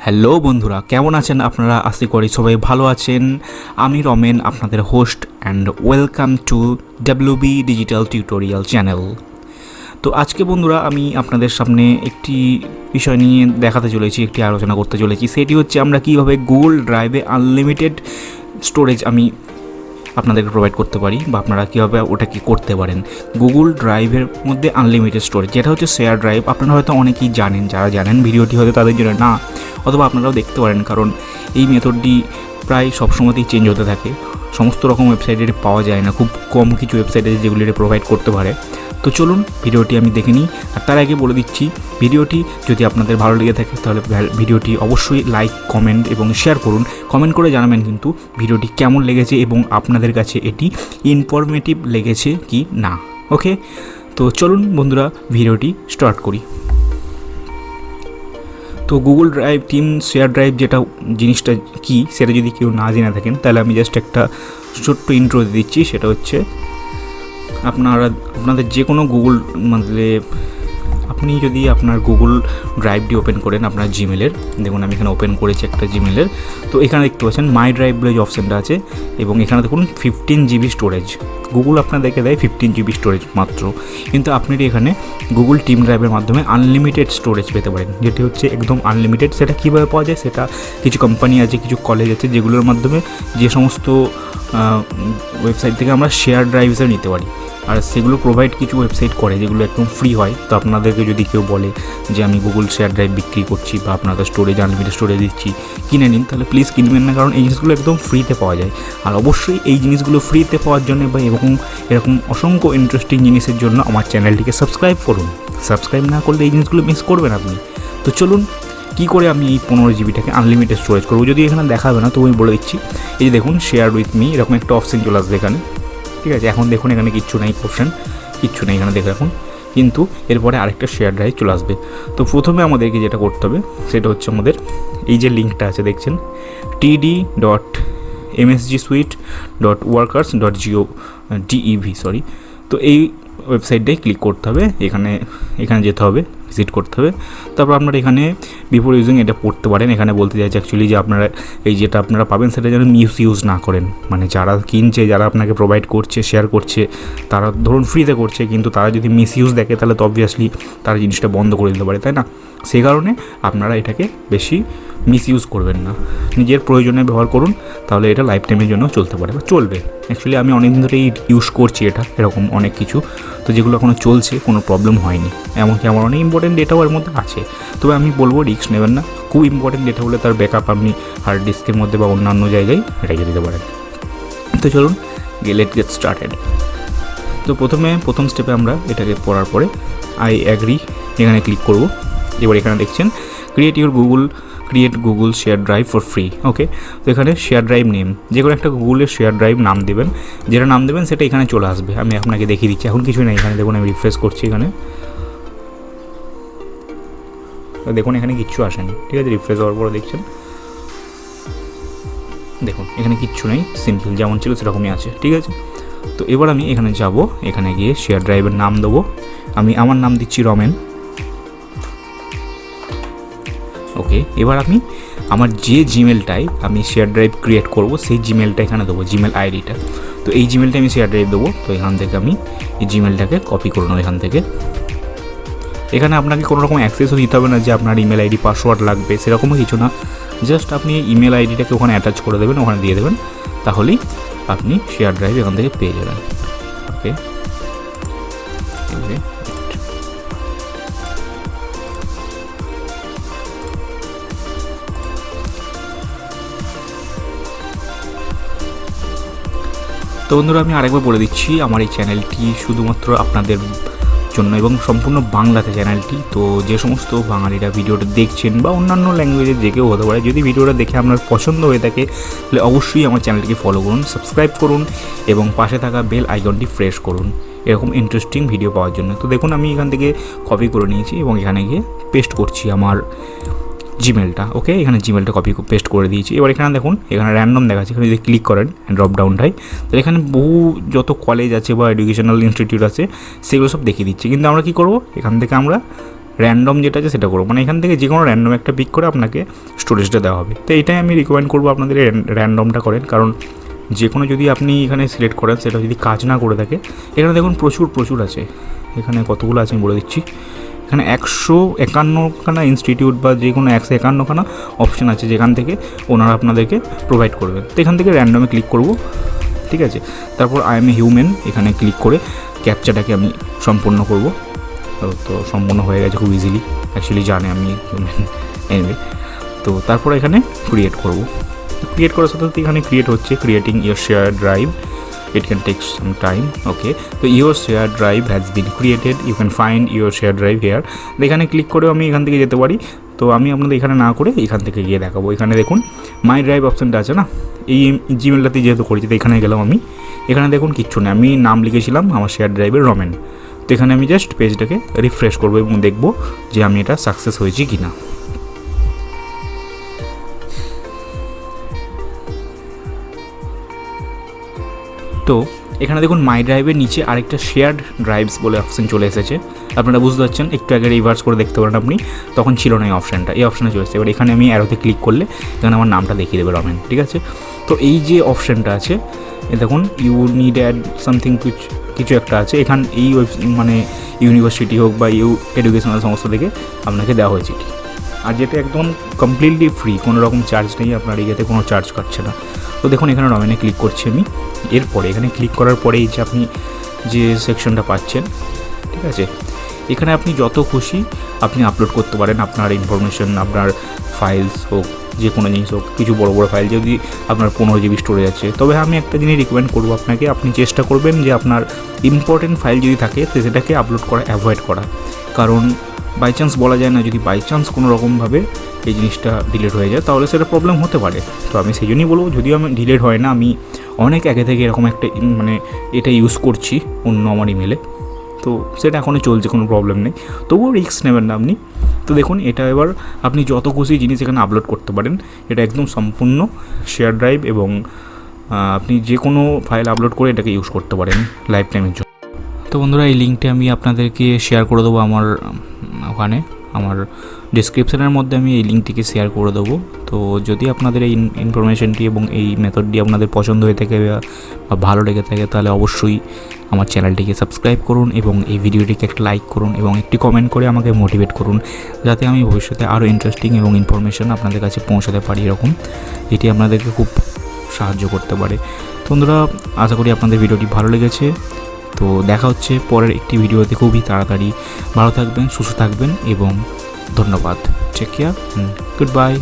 Hello বন্ধুরা, কেমন আছেন আপনারা? আশা করি সবাই ভালো আছেন। আমি রমেন, আপনাদের host, and welcome to WB digital tutorial channel. তো আজকে বন্ধুরা আমি আপনাদের সামনে একটি বিষয় নিয়ে দেখাতে চলেছি, একটি আলোচনা করতে চলেছি। সেটি হচ্ছে আমরা কীভাবে গুগল ড্রাইভে আনলিমিটেড স্টোরেজ আমি আপনাদেরকে প্রোভাইড করতে পারি, বা আপনারা কীভাবে ওটা কি করতে পারেন। গুগল ড্রাইভের মধ্যে আনলিমিটেড স্টোরেজ, যেটা হচ্ছে শেয়ার ড্রাইভ। আপনারা হয়তো অনেকেই জানেন, যারা জানেন ভিডিওটি হয়তো তাদের জন্য না, অথবা আপনারাও দেখতে পারেন, কারণ এই মেথডটি প্রায় সবসময়তেই চেঞ্জ হতে থাকে। সমস্ত রকম ওয়েবসাইটে পাওয়া যায় না, খুব কম কিছু ওয়েবসাইটে যেগুলি এটা প্রোভাইড করতে পারে। তো চলুন ভিডিওটি আমি দেখে নিই। আর তার আগে বলে দিচ্ছি, ভিডিওটি যদি আপনাদের ভালো লেগে থাকে তাহলে ভিডিওটি অবশ্যই লাইক, কমেন্ট এবং শেয়ার করুন। কমেন্ট করে জানাবেন কিন্তু ভিডিওটি কেমন লেগেছে এবং আপনাদের কাছে এটি ইনফরমেটিভ লেগেছে কি না। ওকে, তো চলুন বন্ধুরা ভিডিওটি স্টার্ট করি। তো Google drive team share drive যেটা জিনিসটা কি, সেটা যদি কেউ না জেনে থাকেন তাহলে আমি জাস্ট একটা ছোট্ট ইন্ট্রো দিচ্ছি। সেটা হচ্ছে আপনাদের যে কোনো গুগল, মানে আপনি যদি আপনার গুগল ড্রাইভটি ওপেন করেন আপনার জিমেলের, দেখুন আমি এখানে ওপেন করেছি একটা জিমেলের। তো এখানে দেখতে পাচ্ছেন মাই ড্রাইভ বলে যে অপশানটা আছে, এবং এখানে দেখুন 15 GB স্টোরেজ। গুগল আপনাদেরকে দেয় 15 GB স্টোরেজ মাত্র, কিন্তু আপনি এখানে গুগল টিম ড্রাইভের মাধ্যমে আনলিমিটেড স্টোরেজ পেতে পারেন, যেটি হচ্ছে একদম আনলিমিটেড। সেটা কীভাবে পাওয়া যায়, সেটা কিছু কোম্পানি আছে, কিছু কলেজ আছে, যেগুলোর মাধ্যমে যে সমস্ত ওয়েবসাইট থেকে আমরা শেয়ার ড্রাইভ হিসেবে নিতে পারি। আর সেগুলো প্রোভাইড কিছু ওয়েবসাইট করে যেগুলো একদম ফ্রি হয়। তো আপনাদেরকে যদি কেউ বলে যে আমি গুগল শেয়ার ড্রাইভ বিক্রি করছি বা আপনাদের স্টোরেজ আনলিমিটেড স্টোরেজ দিচ্ছি, কিনে নিন, তাহলে প্লিজ কিনবেন না, কারণ এই জিনিসগুলো একদম ফ্রিতে পাওয়া যায়। আর অবশ্যই এই জিনিসগুলো ফ্রিতে পাওয়ার জন্য বা এরকম অসংখ্য ইন্টারেস্টিং জিনিসের জন্য আমার চ্যানেলটিকে সাবস্ক্রাইব করুন। সাবস্ক্রাইব না করলে এই জিনিসগুলো মিস করবেন আপনি। তো চলুন কী করে আমি এই 15 GBটাকে আনলিমিটেড স্টোরেজ করবো, যদি এখানে দেখাবে না তো আমি বলে দিচ্ছি। এই যে দেখুন শেয়ার উইথ মি, এরকম একটা অপশন চলে আসবে এখানে, ঠিক আছে। এখন দেখুন এখানে কিচ্ছু নেই, অপশান কিচ্ছু নেই এখানে, দেখে রাখুন। কিন্তু এরপরে আরেকটা শেয়ার ড্রাইভ চলে আসবে। তো প্রথমে আমাদেরকে যেটা করতে হবে সেটা হচ্ছে আমাদের এই যে লিঙ্কটা আছে দেখছেন, td.msgsuite.workers.dev, তো এই ওয়েবসাইটটাই ক্লিক করতে হবে। এখানে যেতে হবে, ভিজিট করতে হবে। তারপর আপনারা এখানে বিফোর ইউজিং এটা পড়তে পারেন। এখানে বলতে চাইছে অ্যাকচুয়ালি যে আপনারা এই যেটা আপনারা পাবেন সেটা যেন মিসইউজ না করেন। মানে যারা কিনছে, যারা আপনাকে প্রোভাইড করছে, শেয়ার করছে, তারা ধরুন ফ্রিতে করছে, কিন্তু তারা যদি মিসইউজ দেখে তাহলে তো অবভিয়াসলি তারা জিনিসটা বন্ধ করে দিতে পারে, তাই না? সেই কারণে আপনারা এটাকে বেশি মিসইউজ করবেন না, নিজের প্রয়োজনে ব্যবহার করুন, তাহলে এটা লাইফ টাইমের জন্য চলতে পারে বা চলবে। অ্যাকচুয়ালি আমি অনেক দিন ধরেই ইউজ করছি এটা, এরকম অনেক কিছু, তো যেগুলো এখনও চলছে, কোনো প্রবলেম হয়নি। এমনকি আমার অনেক ইম্পর্টেন্ট ডেটাও এর মধ্যে আছে। তবে আমি বলবো রিস্ক নেবেন না। খুব ইম্পর্টেন্ট ডেটা হলে তার ব্যাকআপ আপনি হার্ড ডিস্কের মধ্যে বা অন্যান্য জায়গায় রেখে দিতে পারেন। তো চলুন লেট গেট স্টার্টেড। তো প্রথম স্টেপে আমরা এটাকে পড়ার পরে আই অ্যাগ্রি এখানে ক্লিক করব। এবার এখানে দেখছেন create Google share drive for free. Okay, তো এখানে শেয়ার ড্রাইভ নেম, যে কোনো একটা গুগলের শেয়ার ড্রাইভ নাম দেবেন, যেটা নাম দেবেন সেটা এখানে চলে আসবে। আমি আপনাকে দেখিয়ে দিচ্ছি, এখন কিছু নেই এখানে, দেখুন আমি রিফ্রেশ করছি এখানে, দেখুন এখানে কিচ্ছু আসেনি, ঠিক আছে। রিফ্রেশ হওয়ার পরে দেখছেন, দেখুন এখানে কিচ্ছু নেই, সিম্পল যেমন ছিল সেরকমই আছে, ঠিক আছে। তো এবার আমি এখানে যাব, এখানে গিয়ে শেয়ার ড্রাইভের নাম দেবো। আমি আমার নাম দিচ্ছি রমেন। ওকে, এবার আমি আমার যে জিমেলটাই আমি শেয়ার ড্রাইভ ক্রিয়েট করব সেই জিমেলটা এখানে দেবো, জিমেল আইডিটা। তো এই জিমেলটা আমি শেয়ার ড্রাইভ দেবো। তো এখান থেকে আমি এই জিমেলটাকে কপি করে নেবো এখান থেকে। এখানে আপনাকে কোনো রকম অ্যাক্সেসও দিতে হবে না যে আপনার ইমেল আইডি পাসওয়ার্ড লাগবে, সেরকমও কিছু না। জাস্ট আপনি ইমেল আইডিটাকে ওখানে অ্যাটাচ করে দেবেন, ওখানে দিয়ে দেবেন, তাহলেই আপনি শেয়ার ড্রাইভ এখান থেকে পেয়ে যাবেন। ওকে, তো বন্ধুরা আমি আরেকবার বলে দিচ্ছি, আমার এই চ্যানেলটি শুধুমাত্র আপনাদের জন্য এবং সম্পূর্ণ বাংলাতে চ্যানেলটি। তো যে সমস্ত বাঙালিরা ভিডিওটা দেখছেন বা অন্যান্য ল্যাঙ্গুয়েজে যে কেউ হতে পারে, যদি ভিডিওটা দেখে আপনার পছন্দ হয়ে থাকে তাহলে অবশ্যই আমার চ্যানেলটিকে ফলো করুন, সাবস্ক্রাইব করুন এবং পাশে থাকা বেল আইকনটি প্রেস করুন এরকম ইন্টারেস্টিং ভিডিও পাওয়ার জন্য। তো দেখুন আমি এখান থেকে কপি করে নিয়েছি এবং এখানে গিয়ে পেস্ট করছি আমার জিমেলটা। ওকে, এখানে জিমেলটা কপি পেস্ট করে দিয়েছি। এবার এখানে দেখুন এখানে র্যান্ডম দেখাচ্ছে, এখানে যদি ক্লিক করেন ড্রপ ডাউনটায়, তাহলে এখানে বহু যত কলেজ আছে বা এডুকেশনাল ইনস্টিটিউট আছে সেগুলো সব দেখিয়ে দিচ্ছে। কিন্তু আমরা কী করবো, এখান থেকে আমরা র্যান্ডম যেটা আছে সেটা করবো, মানে এখান থেকে যে কোনো র্যান্ডম একটা পিক করে আপনাকে স্টোরেজটা দেওয়া হবে। তো এটাই আমি রিকমেন্ড করবো আপনাদের র্যান্ডমটা করেন, কারণ যে কোনো যদি আপনি এখানে সিলেক্ট করেন সেটা যদি কাজ না করে থাকে, এখানে দেখুন প্রচুর আছে, এখানে কতগুলো আছে আমি বলে দিচ্ছি। এখানে 151খানা ইনস্টিটিউট বা যে কোনো 151খানা অপশান আছে যেখান থেকে ওনারা আপনাদেরকে প্রোভাইড করবেন। তো এখান থেকে র্যান্ডমে ক্লিক করব, ঠিক আছে। তারপর আই এম এ হিউম্যান এখানে ক্লিক করে ক্যাপচাটাকে আমি সম্পূর্ণ করব। তো সম্পূর্ণ হয়ে গেছে খুব ইজিলি, অ্যাকচুয়ালি জানে আমি হিউম্যান এনিওয়ে। তো তারপর এখানে ক্রিয়েট করব। ক্রিয়েট করার সাথে সাথে এখানে ক্রিয়েট হচ্ছে, creating your share drive, it can take some time. Okay, so your share drive has been created, you can find your share drive here. এখানে ক্লিক করে আমি এখান থেকে যেতে পারি। তো আমি আপনাদের এখানে না করে এখান থেকে গিয়ে দেখাবো। এখানে দেখুন মাই ড্রাইভ অপশানটা আছে না, এই জিমেলটাতে যেহেতু করেছি তো এখানে গেলাম আমি। এখানে দেখুন কিচ্ছু নেই, আমি নাম লিখেছিলাম আমার শেয়ার ড্রাইভের রমেন। তো এখানে আমি জাস্ট পেজটাকে রিফ্রেশ করবো এবং দেখবো যে আমি এটা সাকসেস হয়েছি কি না। তো এখানে দেখুন মাই ড্রাইভের নিচে আরেকটা শেয়ার্ড ড্রাইভস বলে অপশান চলে এসেছে, আপনারা বুঝতে পারছেন। একটু আগে রিভার্স করে দেখতে পারেন আপনি, তখন ছিল না এই অপশানটা, এই অপশানে চলে এসেছে। এবার এখানে আমি অ্যারোতে ক্লিক করলে এখানে আমার নামটা দেখিয়ে দেবে রমেন, ঠিক আছে। তো এই যে অপশানটা আছে দেখুন, ইউ নিড অ্যাড সামথিং কিছু একটা আছে এখানে, এই মানে ইউনিভার্সিটি হোক বা এডুকেশনাল সংস্থা থেকে আপনাকে দেওয়া হয়েছে এটি। আর যেটা একদম কমপ্লিটলি ফ্রি, কোনো রকম চার্জ নেই, আপনার এতে কোনো চার্জ কাটছে না। তো দেখুন এখানে রমেনে ক্লিক করছি আমি। এরপরে এখানে ক্লিক করার পরেই যে আপনি যে সেকশনটা পাচ্ছেন, ঠিক আছে, এখানে আপনি যত খুশি আপনি আপলোড করতে পারেন আপনার ইনফরমেশন, আপনার ফাইলস হোক, যে কোনো জিনিস হোক, কিছু বড় ফাইল যদি আপনার 15 GB স্টোরেজ আছে। তবে আমি একটা জিনিস রিকমেন্ড করবো আপনাকে, আপনি চেষ্টা করবেন যে আপনার ইম্পর্টেন্ট ফাইল যদি থাকে সেটাকে আপলোড করা অ্যাভয়েড করা, কারণ বাই চান্স বলা যায় না, যদি বাই চান্স কোনো রকমভাবে এই জিনিসটা ডিলিট হয়ে যায় তাহলে সেটা প্রবলেম হতে পারে। তো আমি সেই জন্যই বলবো, যদিও আমি ডিলিট হয় না, আমি অনেক আগে থেকে এরকম একটা মানে এটা ইউজ করছি অন্য আমার ইমেলে, তো সেটা এখনও চলছে, কোনো প্রবলেম নেই, তবুও রিস্ক নেবেন না আপনি। তো দেখুন এটা এবার আপনি যত খুশি জিনিস এখানে আপলোড করতে পারেন, এটা একদম সম্পূর্ণ শেয়ার ড্রাইভ এবং আপনি যে কোনো ফাইল আপলোড করে এটাকে ইউজ করতে পারেন লাইফ টাইমের জন্য। তো বন্ধুরা এই লিঙ্কটি আমি আপনাদেরকে শেয়ার করে দেবো আমার ওখানে, আমার ডিসক্রিপশানের মধ্যে আমি এই লিঙ্কটিকে শেয়ার করে দেবো। তো যদি আপনাদের এই ইনফরমেশনটি এবং এই মেথডটি আপনাদের পছন্দ হয়ে থাকে বা ভালো লেগে থাকে তাহলে অবশ্যই আমার চ্যানেলটিকে সাবস্ক্রাইব করুন এবং এই ভিডিওটিকে একটা লাইক করুন এবং একটি কমেন্ট করে আমাকে মোটিভেট করুন, যাতে আমি ভবিষ্যতে আরও ইন্টারেস্টিং এবং ইনফরমেশন আপনাদের কাছে পৌঁছাতে পারি। এরকম এটি আপনাদেরকে খুব সাহায্য করতে পারে। তো বন্ধুরা আশা করি আপনাদের ভিডিওটি ভালো লেগেছে। তো দেখা হচ্ছে পরের একটি ভিডিওতে খুবই তাড়াতাড়ি। ভালো থাকবেন, সুস্থ থাকবেন এবং ধন্যবাদ। Take care, good by.